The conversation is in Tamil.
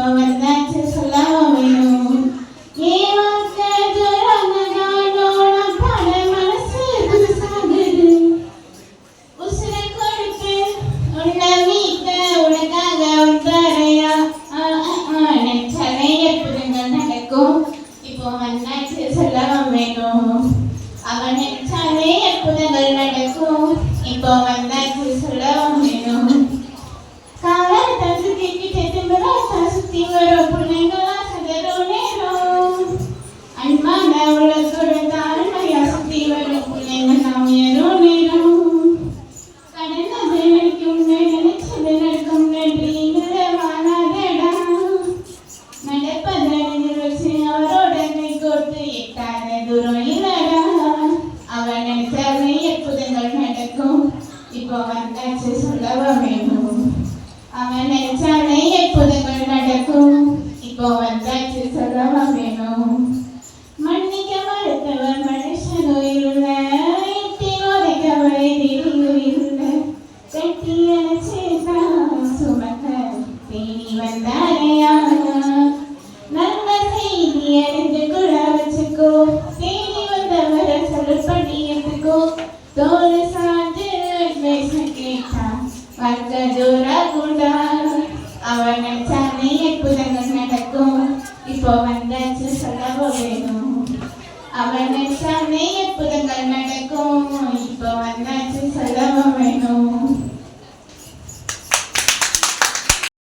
இப்போ வந்தாச்சு சொல்லவா வேணும் இப்போ வந்தாச்சு சொல்லவா வேணும் அவன் நினைச்சாலே அற்புதங்கள் நடக்கும் இப்போ வந்தாச்சு சொல்லவா வேணும் காலம் தந்து கேட்டு திம்பராசா சுத்தி வரும் பிள்ளைங்களா சதரும் நேரம் அன்பான உலகோட தாழ்மையா சுத்தி வரும் பிள்ளைங்களாம் ஏறும் நேரம் கடனது நினைக்கும் நினைச்சது நடக்கும் நன்றிங்கிற வானாதடா நடப்பதனை வச்சு அவரோட கை கோர்த்து எட்டாத தூரம் இல்லடா அவன் நினைச்சாலே அற்புதங்கள் நடக்கும் இப்போ வந்தாச்சு சொல்லவா வேணும் அவன் நினைச்சாலே அற்புதங்கள் நடக்கும் இப்போ வந்தாச்சு சொல்லவா வேணும் மன்னிக்க மறுத்தவர் மனுஷன் உயிருள்ள எட்டி உதைக்கவரை உயிருள்ள கட்டி அணைச்சேதான் சுமக்க தேடி வந்தாரையா நல்ல செய்தி அறிந்து கூட வச்சுக்கோ தேடி வந்தவரை சொல்லுபடி எடுத்துக்கோ தோறு சாஞ்சு அட்வைஸ் கேட்டா வாழ்க்கை ஜோரா கூட அவன் நினைச்சாலே அற்புதங்கள் நடக்கும் இப்போ வந்தாச்சு சொல்லவா வேணும் அவன் நினைச்சாலே அற்புதங்கள் நடக்கும் இப்போ வந்தாச்சு சொல்லவா வேணும்